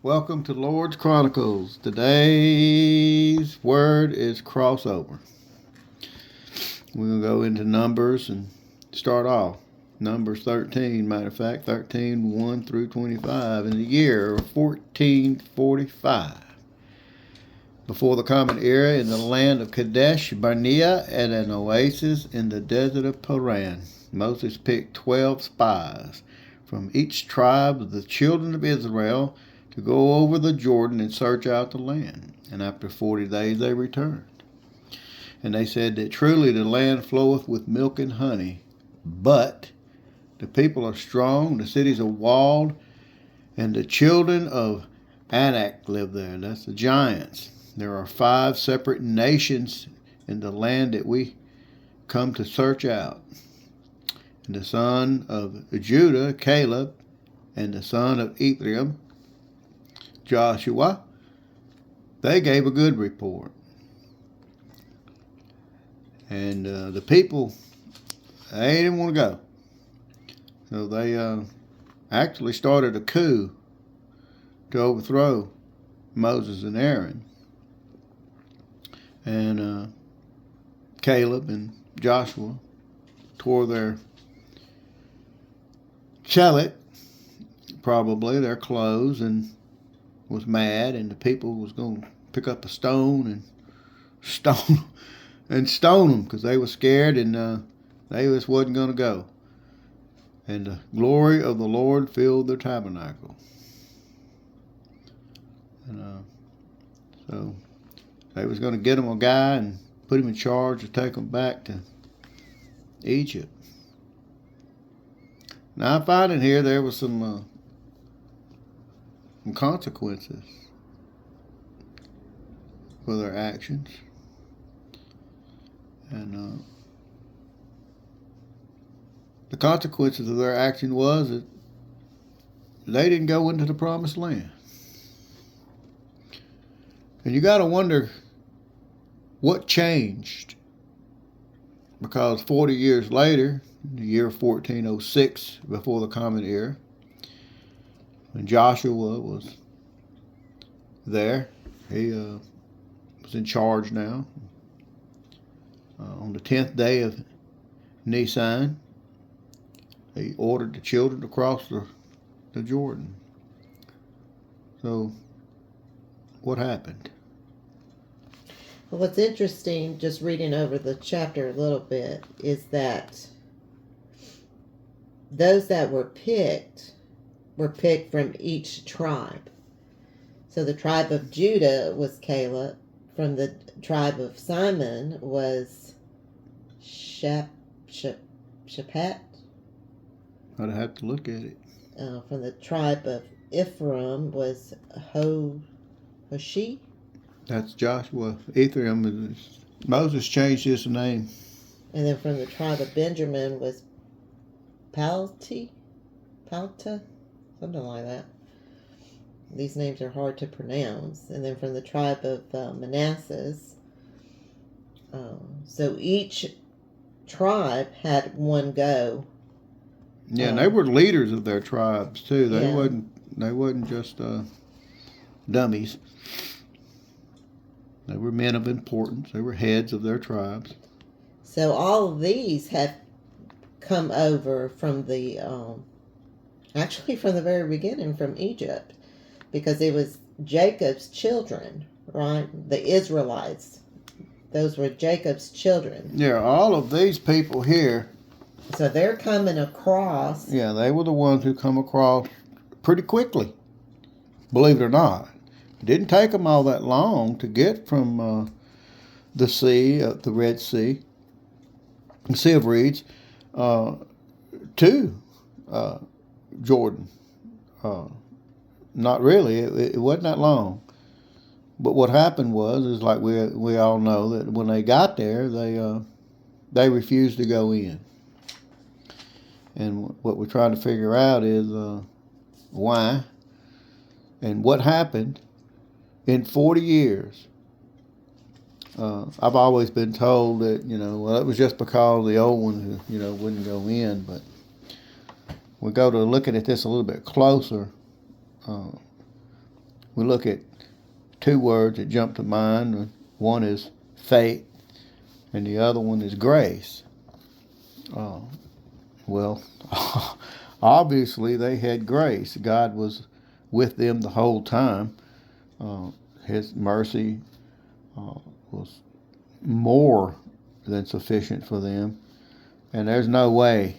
Welcome to Lord's Chronicles. Today's word is crossover. We're going to go into Numbers and start off. Numbers 13, matter of fact, 13, 1 through 25. In the year 1445, before the Common Era, in the land of Kadesh Barnea and an oasis in the desert of Paran, Moses picked 12 spies from each tribe of the children of Israel to go over the Jordan and search out the land. And after 40 days they returned. And they said that truly the land floweth with milk and honey, but the people are strong, the cities are walled, and the children of Anak live there. That's the giants. There are 5 separate nations in the land that we come to search out. And the son of Judah, Caleb, and the son of Ephraim, Joshua, they gave a good report. And the people, they didn't want to go. So they actually started a coup to overthrow Moses and Aaron. And Caleb and Joshua tore their chelet, probably their clothes, and was mad, and the people was going to pick up a stone and stone them because they were scared, and they just wasn't going to go. And the glory of the Lord filled the tabernacle. And so they was going to get them a guy and put him in charge to take them back to Egypt. Now I find in here there was some consequences for their actions. And the consequences of their action was that they didn't go into the promised land. And you got to wonder what changed, because 40 years later, in the year 1406, before the Common Era, when Joshua was there, he was in charge now. On the 10th day of Nisan, he ordered the children to cross the Jordan. So, what happened? Well, what's interesting, just reading over the chapter a little bit, is that those that were picked from each tribe. So the tribe of Judah was Caleb. From the tribe of Simon was Shaphat. I'd have to look at it. From the tribe of Ephraim was Hoshi. That's Joshua. Ephraim. Moses changed his name. And then from the tribe of Benjamin was Palta, something like that. These names are hard to pronounce. And then from the tribe of Manasseh. So each tribe had one go. Yeah, and they were leaders of their tribes too. They Yeah. wasn't just dummies. They were men of importance. They were heads of their tribes. So all of these have come over from the actually from the very beginning, from Egypt, because it was Jacob's children, right? The Israelites. Those were Jacob's children. Yeah, all of these people here. So they're coming across. Yeah, they were the ones who come across pretty quickly, believe it or not. It didn't take them all that long to get from the sea, the Red Sea, the Sea of Reeds, to Jordan. Not really. It wasn't that long. But what happened is like we all know, that when they got there, they refused to go in. And what we're trying to figure out is why and what happened in 40 years. I've always been told that, it was just because the old ones, wouldn't go in. But we go to looking at this a little bit closer. we look at two words that jump to mind. One is faith, and the other one is grace. Well, obviously they had grace. God was with them the whole time. His mercy was more than sufficient for them. And there's no way,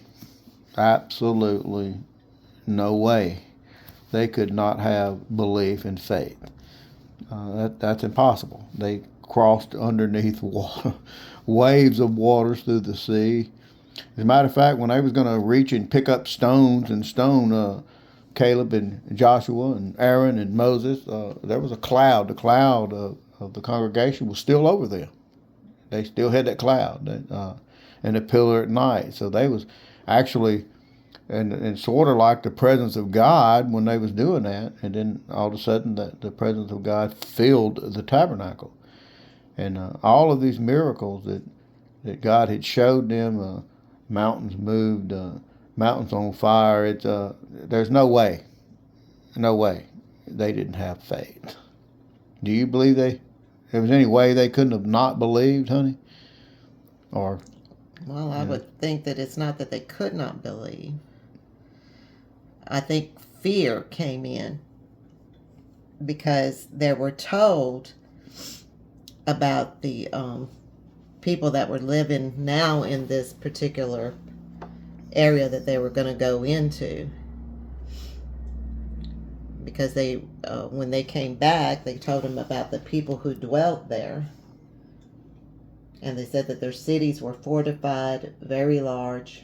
absolutely no way, they could not have belief and faith. That's impossible. They crossed underneath water, waves of waters through the sea. As a matter of fact, when they was going to reach and pick up stones and stone Caleb and Joshua and Aaron and Moses, there was a cloud. The cloud of the congregation was still over them. They still had that cloud and a pillar at night. So they was actually, and sort of like the presence of God when they was doing that. And then all of a sudden the presence of God filled the tabernacle. And all of these miracles that God had showed them, mountains moved, mountains on fire. There's no way they didn't have faith. Do you believe there was any way they couldn't have not believed, honey? Or Well, I would think that it's not that they could not believe. I think fear came in because they were told about the people that were living now in this particular area that they were going to go into. Because they, when they came back, they told them about the people who dwelt there. And they said that their cities were fortified, very large.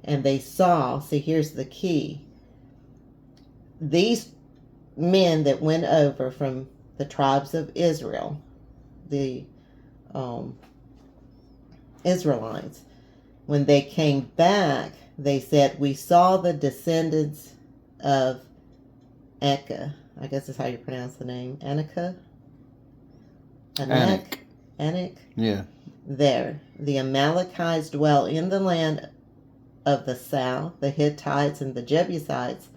And they saw, see, here's the key. These men that went over from the tribes of Israel, the Israelites, when they came back, they said, we saw the descendants of Eka. I guess that's how you pronounce the name. Anak? Anak? Yeah. There. The Amalekites dwell in the land of the south, the Hittites and the Jebusites,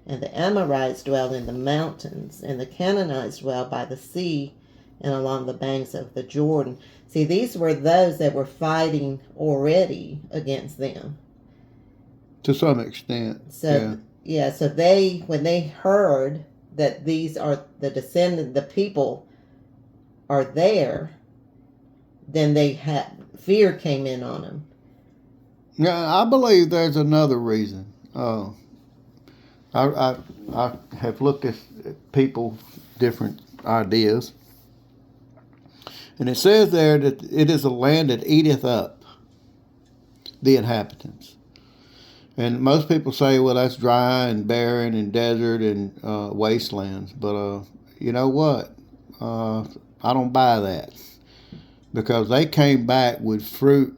and the Amorites dwell in the mountains, and the Canaanites dwell by the sea and along the banks of the Jordan. See, these were those that were fighting already against them. To some extent. So, yeah, so they, when they heard that these are the people are there, then they had, fear came in on them. Yeah, I believe there's another reason. I have looked at people, different ideas, and it says there that it is a land that eateth up the inhabitants. And most people say, well, that's dry and barren and desert and wastelands. But you know what? I don't buy that. Because they came back with fruit,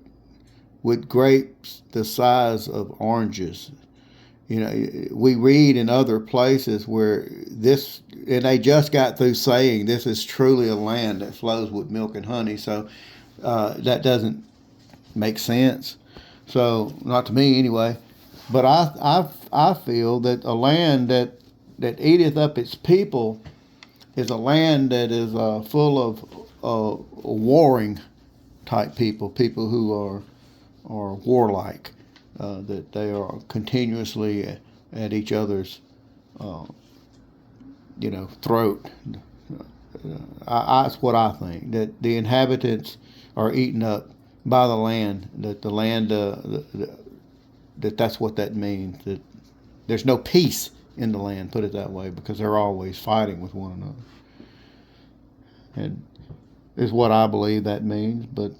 with grapes the size of oranges. You know, we read in other places where this, and they just got through saying this is truly a land that flows with milk and honey. So that doesn't make sense. So, not to me anyway. But I feel that a land that eateth up its people is a land that is full of warring type people who are warlike, that they are continuously at each other's throat. That's what I think, that the inhabitants are eaten up by the land, that the land that's what that means, that there's no peace in the land, put it that way, because they're always fighting with one another. And is what I believe that means, but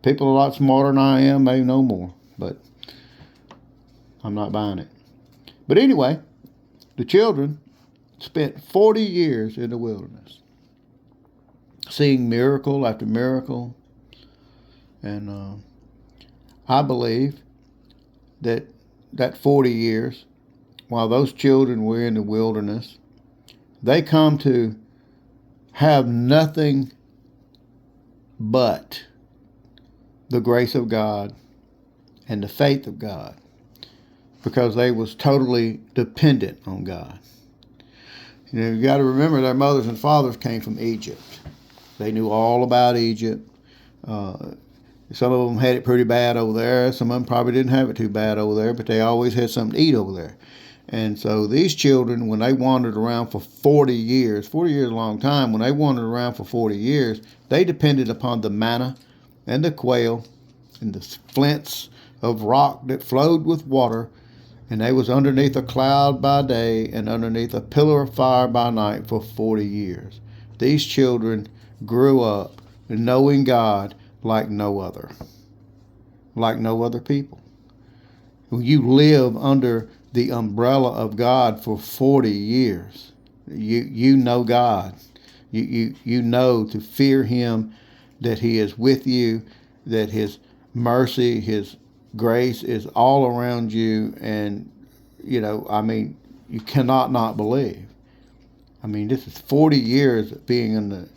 people a lot smarter than I am may know more, but I'm not buying it. But anyway, the children spent 40 years in the wilderness, seeing miracle after miracle, and I believe that 40 years, while those children were in the wilderness, they come to have nothing but the grace of God and the faith of God, because they was totally dependent on God. You got to remember their mothers and fathers came from Egypt. They knew all about Egypt. Some of them had it pretty bad over there. Some of them probably didn't have it too bad over there, but they always had something to eat over there. And so these children, when they wandered around for 40 years, 40 years is a long time, when they wandered around for 40 years, they depended upon the manna and the quail and the flints of rock that flowed with water, and they was underneath a cloud by day and underneath a pillar of fire by night for 40 years. These children grew up knowing God like no other people. When you live under the umbrella of God for 40 years, you know God. You know to fear Him, that He is with you, that His mercy, His grace is all around you, and you cannot not believe. This is 40 years of being in the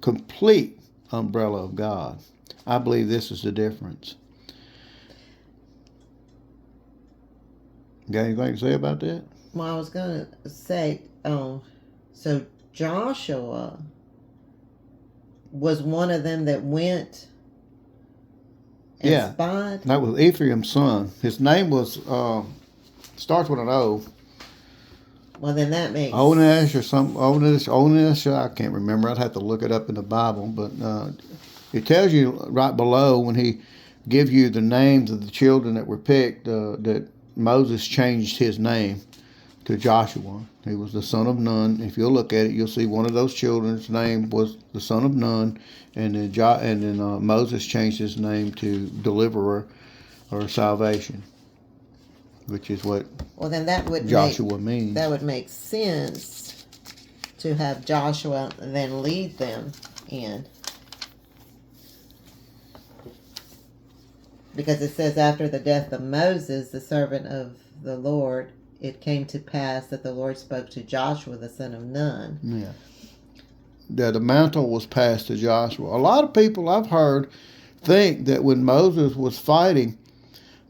complete umbrella of God. I believe this is the difference. Got anything to say about that? Well, I was going to say, so Joshua was one of them that went and spied? That was Ephraim's son. His name was, starts with an O. Well, then that makes... Onesh or some, Onesh, I can't remember. I'd have to look it up in the Bible. But it tells you right below, when he gives you the names of the children that were picked, that Moses changed his name to Joshua. He was the son of Nun. If you'll look at it, you'll see one of those children's name was the son of Nun, and then Moses changed his name to Deliverer or Salvation, which is what then that would Joshua means. That would make sense to have Joshua then lead them in. Because it says, after the death of Moses, the servant of the Lord, it came to pass that the Lord spoke to Joshua, the son of Nun. Yeah. That the mantle was passed to Joshua. A lot of people I've heard think that when Moses was fighting,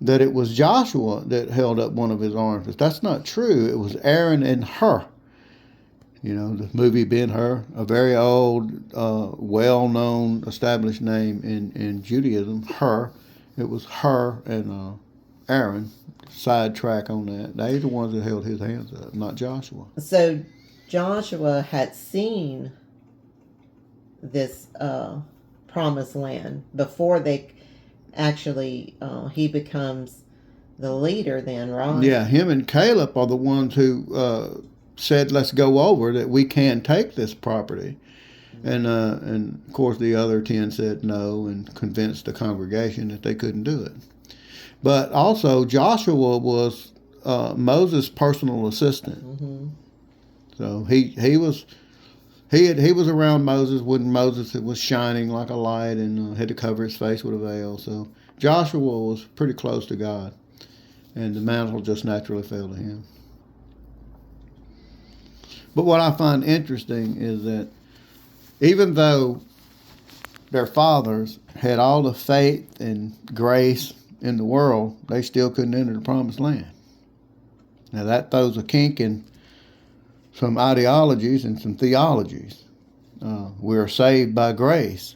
that it was Joshua that held up one of his arms. But that's not true. It was Aaron and Hur. The movie Ben-Hur, a very old, well-known, established name in Judaism, Hur. It was Hur and Aaron. Sidetrack on that. They're the ones that held his hands up, not Joshua. So Joshua had seen this promised land before they actually, he becomes the leader then, right? Yeah, him and Caleb are the ones who said, let's go over, that we can take this property. And of course the other 10 said no and convinced the congregation that they couldn't do it. But also Joshua was Moses' personal assistant. Mm-hmm. So he was around Moses when Moses was shining like a light and had to cover his face with a veil. So Joshua was pretty close to God, and the mantle just naturally fell to him. But what I find interesting is that even though their fathers had all the faith and grace in the world, they still couldn't enter the promised land. Now that throws a kink in some ideologies and some theologies. We are saved by grace,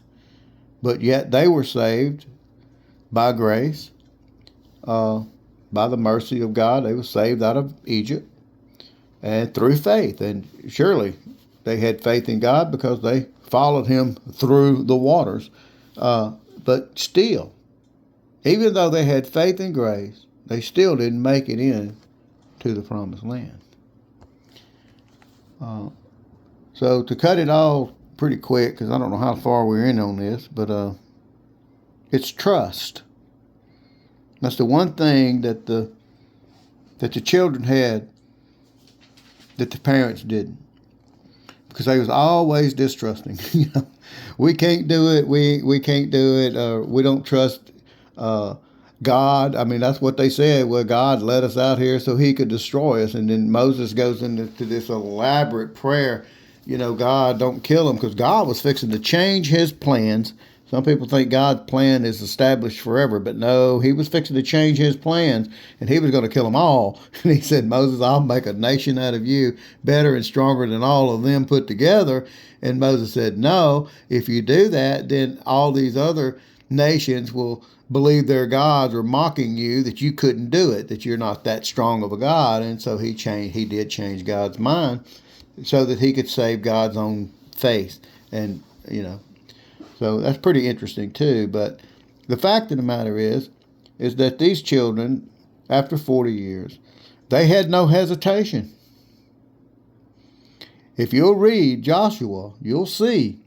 but yet they were saved by grace, by the mercy of God. They were saved out of Egypt and through faith. And surely they had faith in God because they followed Him through the waters. But still, even though they had faith and grace, they still didn't make it in to the promised land. So to cut it all pretty quick, because I don't know how far we're in on this, but it's trust. That's the one thing that the children had that the parents didn't, because they was always distrusting. We can't do it. We can't do it. We don't trust God. That's what they said. Well, God let us out here so He could destroy us. And then Moses goes into this elaborate prayer. God, don't kill them, because God was fixing to change His plans Some people think God's plan is established forever, but no, he was fixing to change his plans, and he was going to kill them all. And he said, Moses, I'll make a nation out of you better and stronger than all of them put together. And Moses said, no, if you do that, then all these other nations will believe their gods are mocking you, that you couldn't do it, that you're not that strong of a God. And so he did change God's mind so that he could save God's own face. And, so that's pretty interesting too. But the fact of the matter is that these children, after 40 years, they had no hesitation. If you'll read Joshua, you'll see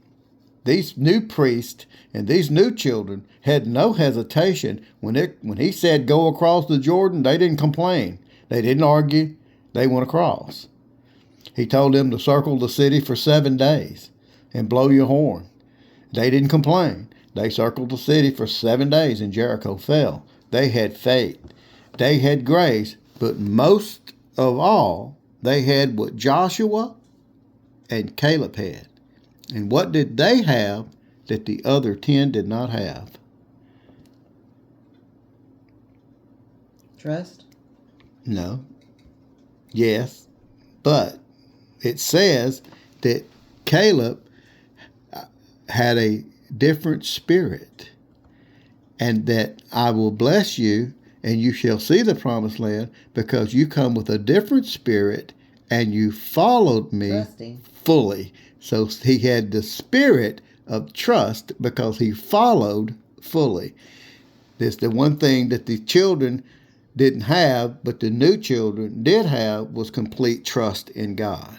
these new priests and these new children had no hesitation. When he said go across the Jordan, they didn't complain. They didn't argue. They went across. He told them to circle the city for 7 days and blow your horn. They didn't complain. They circled the city for 7 days and Jericho fell. They had faith. They had grace. But most of all, they had what Joshua and Caleb had. And what did they have that the other 10 did not have? Trust? No. Yes. But it says that Caleb had a different spirit, and that I will bless you and you shall see the promised land because you come with a different spirit and you followed me Trusting. fully. So he had the spirit of trust because he followed fully. That's the one thing that the children didn't have, but the new children did have, was complete trust in God.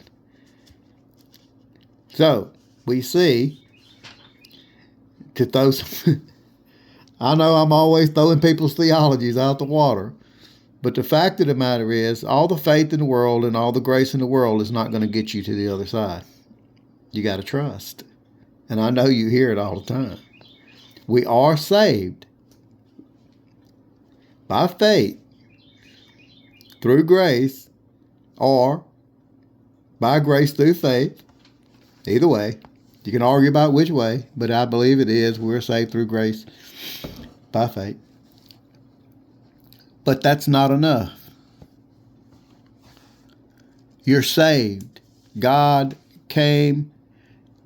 So we see that those, I know I'm always throwing people's theologies out the water, but the fact of the matter is all the faith in the world and all the grace in the world is not going to get you to the other side. You got to trust. And I know you hear it all the time. We are saved by faith through grace, or by grace through faith. Either way. You can argue about which way, but I believe it is we're saved through grace by faith. But that's not enough. You're saved. God came,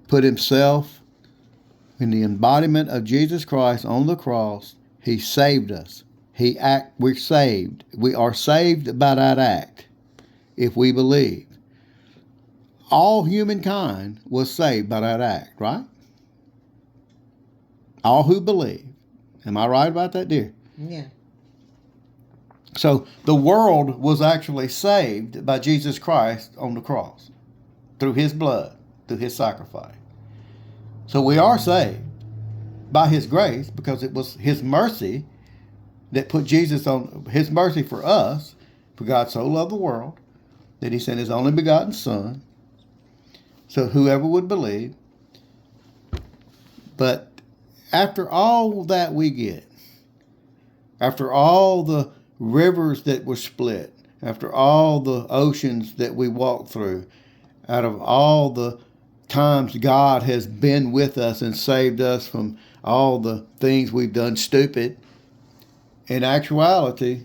put himself in the embodiment of Jesus Christ on the cross. He saved us. We're saved. We are saved by that act if we believe. All humankind was saved by that act, right? All who believe. Am I right about that, dear? Yeah. So the world was actually saved by Jesus Christ on the cross through his blood, through his sacrifice. So we are saved by his grace because it was his mercy that put Jesus on, his mercy for us. For God so loved the world that he sent his only begotten Son, so whoever would believe. But after all that we get, after all the rivers that were split, after all the oceans that we walked through, out of all the times God has been with us and saved us from all the things we've done stupid, in actuality,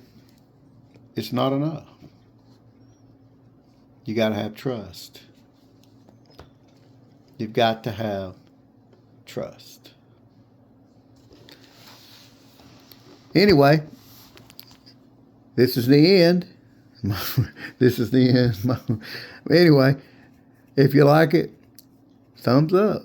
it's not enough. You got to have trust. You've got to have trust. Anyway, this is the end. This is the end. Anyway, if you like it, thumbs up.